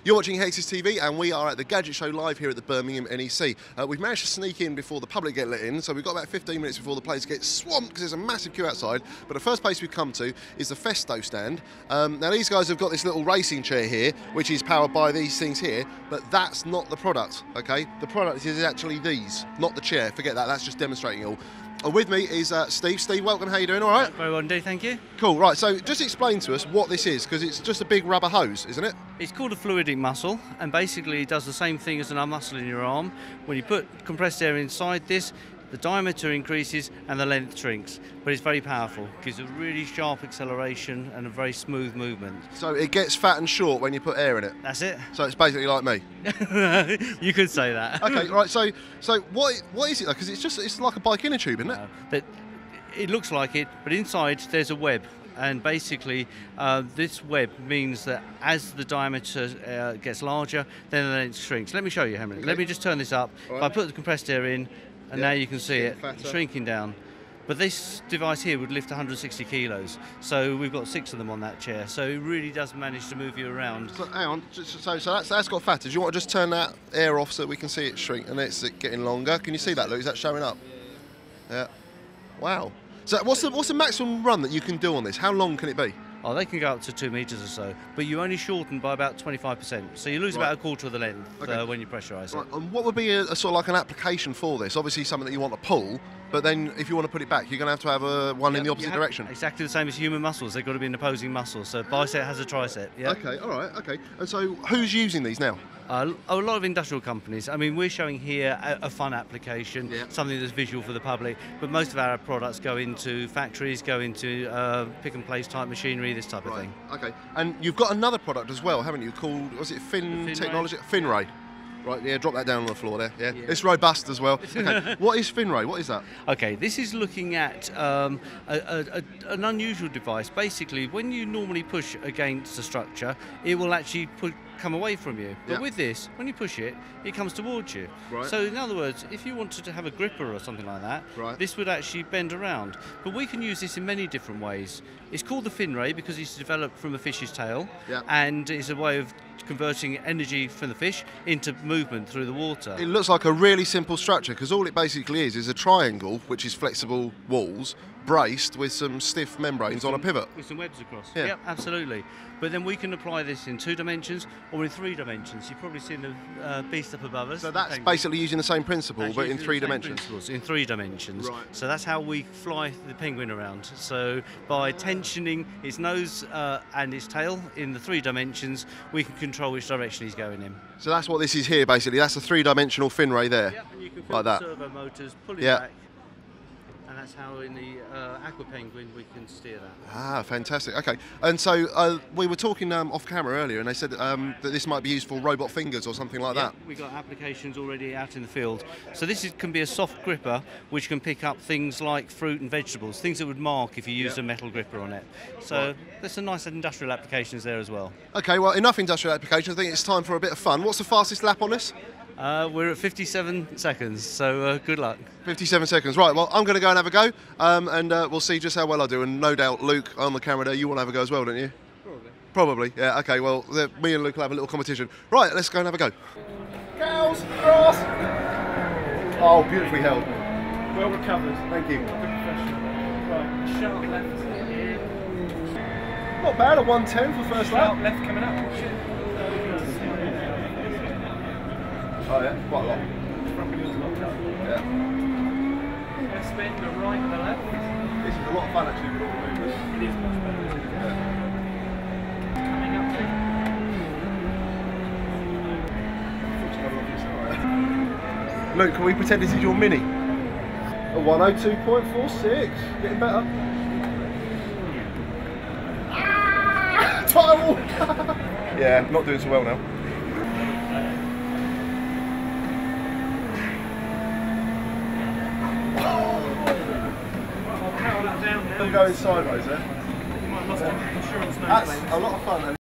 You're watching Haters TV and we are at the Gadget Show live here at the Birmingham NEC. We've managed to sneak in before the public get let in, so we've got about 15 minutes before the place gets swamped because there's a massive queue outside. But the first place we've come to is the Festo stand. Now these guys have got this little racing chair here, which is powered by these things here, but that's not the product, okay? The product is actually these, not the chair. Forget that, that's just demonstrating it all. With me is Steve. Steve, welcome. How you doing? All right? Very well indeed, thank you. Cool. Right. So, just explain to us what this is, because it's just a big rubber hose, isn't it? It's called a fluidic muscle, and basically it does the same thing as another muscle in your arm. When you put compressed air inside this, the diameter increases and the length shrinks, but it's very powerful. Gives a really sharp acceleration and a very smooth movement. So it gets fat and short when you put air in it. That's it. So it's basically like me. You could say that. Okay. Right. So what is it? Because it's like a bike inner tube, isn't it? But it looks like it, but inside there's a web. And basically, this web means that as the diameter gets larger, then the length shrinks. Let me show you, Henry. Okay. Let me just turn this up. Right. If I put the compressed air in, and now you can see it shrinking down. But this device here would lift 160 kilos, so we've got 6 of them on that chair, so it really does manage to move you around. So, hang on, so that's got fatter. Do you want to just turn that air off so we can see it shrink, and it's getting longer? Can you see that, Luke? Is that showing up? Yeah. Wow. So what's the maximum run that you can do on this? How long can it be? Oh, they can go up to 2 metres or so, but you only shorten by about 25%. So you lose about a quarter of the length when you pressurise it. And what would be a sort of like an application for this? Obviously something that you want to pull, but then if you want to put it back, you're going to have one in the opposite direction. Exactly the same as human muscles. They've got to be an opposing muscle. So bicep has a tricep. Yeah. Okay, all right, okay. And so who's using these now? A lot of industrial companies. I mean, we're showing here a fun application, something that's visual for the public, but most of our products go into factories, go into pick and place type machinery, this type of thing. Okay, and you've got another product as well, haven't you, called, was it Technology? Finray. Right, yeah, drop that down on the floor there. Yeah. It's robust as well. Okay, what is Finray? What is that? Okay, this is looking at an unusual device. Basically, when you normally push against a structure, it will actually come away from you. But with this, when you push it, it comes towards you. Right. So in other words, if you wanted to have a gripper or something like that, this would actually bend around. But we can use this in many different ways. It's called the Finray because it's developed from a fish's tail, and it's a way of converting energy from the fish into movement through the water. It looks like a really simple structure because all it basically is a triangle, which is flexible walls, braced with some stiff membranes on a pivot. With some webs across. Yeah. Yep, absolutely. But then we can apply this in 2 dimensions or in 3 dimensions. You've probably seen the beast up above us. So that's basically using the same principle, but in 3 dimensions. In 3 dimensions. Right. So that's how we fly the penguin around. So by tensioning its nose and its tail in the 3 dimensions, we can control which direction he's going in. So that's what this is here, basically. That's a 3-dimensional Finray there. Yep, and you can feel the servo motors pulling back. And that's how in the aqua penguin we can steer that. Ah, fantastic. Okay, and so we were talking off camera earlier, and they said that this might be used for robot fingers or something like that. We've got applications already out in the field. So this can be a soft gripper which can pick up things like fruit and vegetables, things that would mark if you used a metal gripper on it. So there's some nice industrial applications there as well. Okay, well, enough industrial applications. I think it's time for a bit of fun. What's the fastest lap on this? We're at 57 seconds, so good luck. 57 seconds, right. Well, I'm going to go and have a go, and we'll see just how well I do. And no doubt, Luke, on the camera there, you want to have a go as well, don't you? Probably, yeah. Okay, well, me and Luke will have a little competition. Right, let's go and have a go. Cows, grass. Oh, beautifully held. Well recovered. Thank you. Good professional. Right, sharp left here. Not bad, a 110 for first lap. Sharp left coming up. Oh yeah, quite a lot. Yeah. A spin, the right and the left. This is a lot of fun actually with all the movements. It is much better, isn't it? Coming up to. Luke, can we pretend this is your mini? A 102.46, getting better. Title! Yeah, not doing so well now. I'm going sideways there. You might have lost insurance. That's a lot of fun.